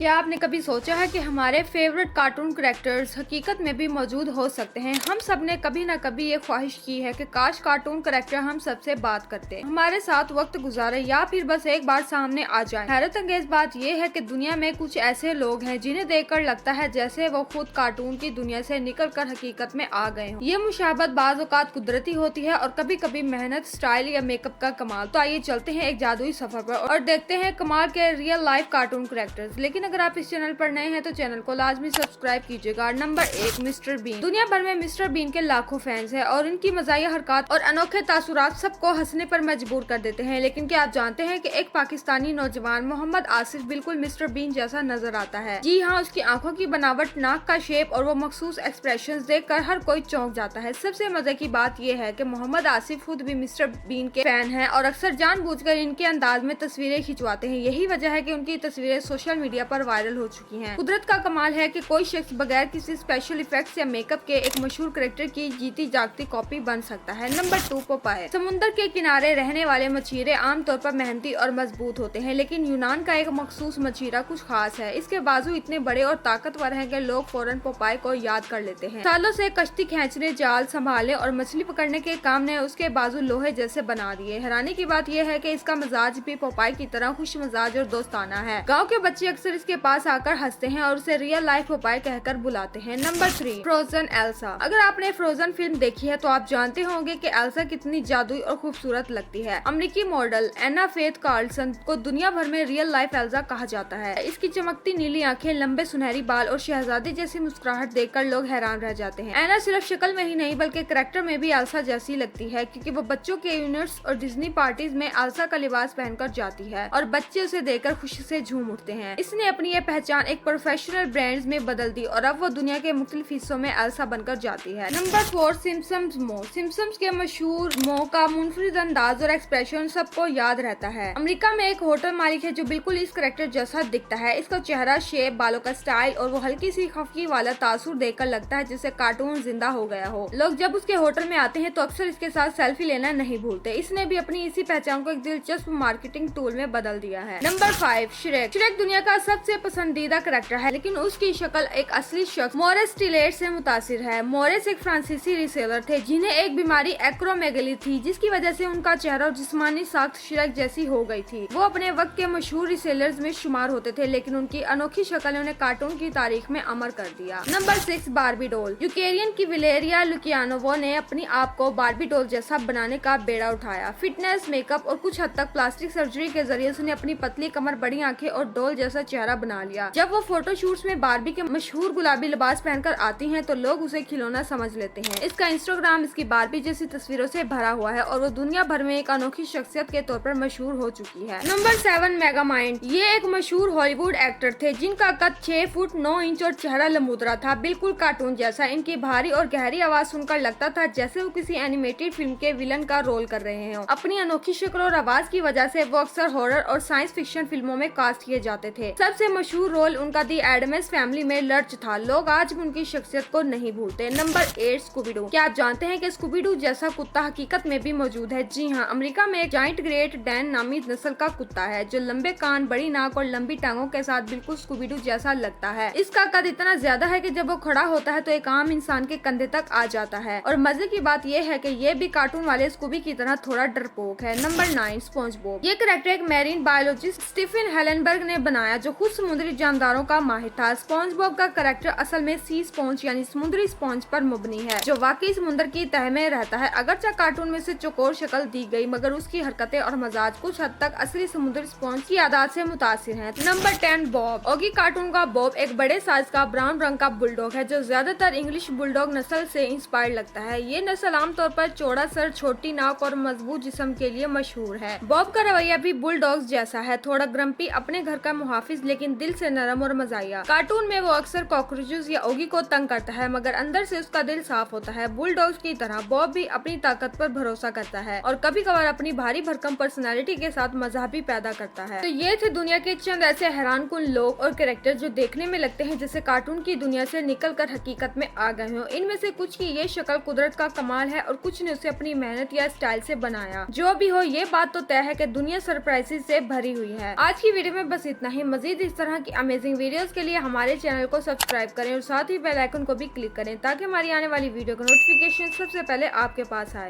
क्या आपने कभी सोचा है कि हमारे फेवरेट कार्टून कैरेक्टर्स हकीकत में भी मौजूद हो सकते हैं। हम सब ने कभी ना कभी ये ख्वाहिश की है कि काश कार्टून कैरेक्टर हम सबसे बात करते, हमारे साथ वक्त गुजारे या फिर बस एक बार सामने आ जाए। हैरत अंगेज बात यह है कि दुनिया में कुछ ऐसे लोग हैं जिन्हें देखकर लगता है जैसे वो खुद कार्टून की दुनिया से निकलकर हकीकत में आ गए हों। ये मुशाबत बाज़ औक़ात कुदरती होती है और कभी कभी मेहनत, स्टाइल या मेकअप का कमाल। तो आइए चलते हैं एक जादुई सफर पर और देखते हैं कमाल के रियल लाइफ कार्टून कैरेक्टर्स। लेकिन अगर आप इस चैनल पर नए हैं तो चैनल को लाजमी सब्सक्राइब कीजिएगा। Number 1, mister Bean. दुनिया भर में मिस्टर बीन के लाखों फैंस हैं और इनकी मज़ाहिया हरकत और अनोखे तासुरात सबको हंसने पर मजबूर कर देते हैं। लेकिन क्या आप जानते हैं कि एक पाकिस्तानी नौजवान मोहम्मद आसिफ बिल्कुल मिस्टर बीन जैसा नजर आता है। जी हाँ, उसकी आंखों की बनावट, नाक का शेप और वो मखसूस एक्सप्रेशंस देखकर हर कोई चौंक जाता है। सबसे मजे की बात यह है कि मोहम्मद आसिफ खुद भी मिस्टर बीन के फैन हैं और अक्सर जानबूझकर इनके अंदाज में तस्वीरें खिंचवाते हैं। यही वजह है कि उनकी तस्वीरें सोशल मीडिया पर वायरल हो चुकी हैं। कुदरत का कमाल है कि कोई शख्स बगैर किसी स्पेशल इफेक्ट्स या मेकअप के एक मशहूर कैरेक्टर की जीती जागती कॉपी बन सकता है। Number 2, Popeye. समुद्र के किनारे रहने वाले मछीरे आमतौर पर मेहनती और मजबूत होते हैं, लेकिन यूनान का एक मखसूस मछीरा कुछ खास है। इसके बाजू इतने बड़े और ताकतवर हैं कि लोग फौरन पोपाय को याद कर लेते हैं। सालों से कश्ती खींचने, जाल संभालने और मछली पकड़ने के काम ने उसके बाजू लोहे जैसे बना दिए। हैरानी की बात यह है कि इसका मिजाज भी पोपाय की तरह खुश मिजाज और दोस्ताना है। गाँव के बच्चे अक्सर इसके पास आकर हंसते हैं और उसे रियल लाइफ पोपाय कहकर बुलाते हैं। Number 3, frozen Elsa. अगर आपने फ्रोजन फिल्म देखी है तो आप जानते होंगे कि एल्सा कितनी जादुई और खूबसूरत लगती है। अमेरिकी मॉडल एना फेथ कार्लसन को दुनिया भर में रियल लाइफ एल्सा कहा जाता है। इसकी चमकती नीली आंखें, लंबे सुनहरी बाल और शहजादी जैसी मुस्कुराहट देखकर लोग हैरान रह जाते हैं। एना सिर्फ शक्ल में ही नहीं बल्कि कैरेक्टर में भी एल्सा जैसी लगती है, क्योंकि वो बच्चों के यूनिट्स और डिज्नी पार्टीज में एल्सा का लिबास पहनकर जाती है और बच्चे उसे देखकर खुशी से झूम उठते हैं। इसने अपनी ये पहचान एक प्रोफेशनल ब्रांड्स में बदल दी और अब वो दुनिया के मुख्तलिफ हिस्सों में एल्सा बनकर जाती है। नंबर 4, सिम्पसन्स मो। सिम्पसन्स के मशहूर मो का मुनफरिद अंदाज और एक्सप्रेशन सबको याद रहता है। अमेरिका में एक होटल मालिक है जो बिल्कुल इस कैरेक्टर जैसा दिखता है। इसका चेहरा, शेप, बालों का स्टाइल और वो हल्की सी खफकी वाला तासुर देखकर लगता है जैसे कार्टून जिंदा हो गया हो। लोग जब उसके होटल में आते हैं तो अक्सर इसके साथ सेल्फी लेना नहीं भूलते। इसने भी अपनी इसी पहचान को एक दिलचस्प मार्केटिंग टूल में बदल दिया है। Number 5, Shrek. श्रेक दुनिया का सबसे पसंदीदा कैरेक्टर है, लेकिन उसकी शक्ल एक असली शख्स मोरिस टिलेट से मुतासिर है। मोरिस एक फ्रांसीसी रिसेलर थे जिन्हें एक बीमारी एक्रोमेगली थी, जिसकी वजह से उनका चेहरा और जिस्मानी साख्त श्रेक जैसी हो गई थी। वो अपने वक्त के मशहूर रिसेलर्स में शुमार होते थे, लेकिन उनकी अनोखी शक्ल ने उन्हें कार्टून की तारीख में अमर कर दिया। Number 6, Barbie doll. यूक्रेन की विलेरिया लुकियानोवा ने अपनी आप को बार्बी डॉल जैसा बनाने का बेड़ा उठाया। फिटनेस, मेकअप और कुछ हद तक प्लास्टिक सर्जरी के जरिए उसने अपनी पतली कमर, बड़ी आंखें और डॉल जैसा चेहरा बना लिया। जब वो फोटोशूट्स में बार्बी के मशहूर गुलाबी लिबास पहनकर आती हैं तो लोग उसे खिलौना समझ लेते हैं। इसका इंस्टाग्राम इसकी बार्बी जैसी तस्वीरों से भरा हुआ है और वो दुनिया भर में एक अनोखी शख्सियत के तौर पर मशहूर हो चुकी है। नंबर 7, मेगामाइंड। ये एक मशहूर हॉलीवुड एक्टर थे जिनका कद 6 फुट 9 इंच और चेहरा लमुद्रा था, बिल्कुल कार्टून जैसा। इनकी भारी और गहरी आवाज सुनकर लगता था जैसे वो किसी एनिमेटेड फिल्म के विलन का रोल कर रहे हो। अपनी अनोखी शक्ल और आवाज की वजह से वो अक्सर हॉरर और साइंस फिक्शन फिल्मों में कास्ट किए जाते थे। सबसे मशहूर रोल उनका दी एडम्स फैमिली में लर्च था। लोग आज भी उनकी शख्सियत को नहीं भूलते। Number 8, Scooby-Doo. क्या आप जानते हैं कि स्कूबीडू जैसा कुत्ता हकीकत में भी मौजूद है? जी हाँ, अमेरिका में एक जाइंट ग्रेट डैन नामी नस्ल का कुत्ता है जो लंबे कान, बड़ी नाक और लंबी टांगों के साथ बिल्कुल स्कूबीडू जैसा लगता है। इसका कद इतना ज्यादा है कि जब वो खड़ा होता है तो एक आम इंसान के कंधे तक आ जाता है। और मजे की बात यह है कि ये भी कार्टून वाले स्कूबी की तरह थोड़ा डरपोक है। Number 9, sponge Bob. ये कैरेक्टर एक मैरीन बायोलॉजिस्ट स्टीफन हेलेनबर्ग ने बनाया जो खुद समुद्री जानदारों का माहिर था। स्पॉन्ज बॉब का कैरेक्टर असल में सी स्पॉन्ज यानी समुद्री स्पॉन्ज पर मुबनी है, जो वाकई समुद्र की तह में रहता है। अगरचे कार्टून में से चौकोर शक्ल दी गई, मगर उसकी हरकतें और मजाज कुछ हद तक असली समुद्री स्पॉन्ज की आदत से मुतासिर हैं। Number 10, Bob. ओगी कार्टून का बॉब एक बड़े साइज का ब्राउन रंग का बुलडॉग है जो ज्यादातर इंग्लिश बुलडॉग नस्ल से इंस्पायर्ड लगता है। ये नस्ल आमतौर पर चौड़ा सर, छोटी नाक और मजबूत जिस्म के लिए मशहूर है। बॉब का रवैया भी बुलडॉग्स जैसा है, थोड़ा ग्रम्पी, अपने घर का मुहाफिज, लेकिन दिल से नरम और मजाया। कार्टून में वो अक्सर कॉकरोचेस या ओगी को तंग करता है, मगर अंदर से उसका दिल साफ होता है। बुलडॉग्स की तरह बॉब भी अपनी ताकत पर भरोसा करता है और कभी कभार अपनी भारी भरकम पर्सनालिटी के साथ मजा भी पैदा करता है। तो ये थे दुनिया के चंद ऐसे हैरानकुन लोग और कैरेक्टर जो देखने में लगते हैं जैसे कार्टून की दुनिया से निकलकर हकीकत में आ गए हो। इनमें से कुछ की ये शक्ल कुदरत का कमाल है और कुछ ने उसे अपनी मेहनत या स्टाइल से बनाया। जो भी हो, ये बात तो तय है कि दुनिया सरप्राइजेस से भरी हुई है। आज की वीडियो में बस इतना ही। मजीद इस तरह की अमेजिंग वीडियोस के लिए हमारे चैनल को सब्सक्राइब करें और साथ ही बेल आइकन को भी क्लिक करें ताकि हमारी आने वाली वीडियो का नोटिफिकेशन सबसे पहले आपके पास आए।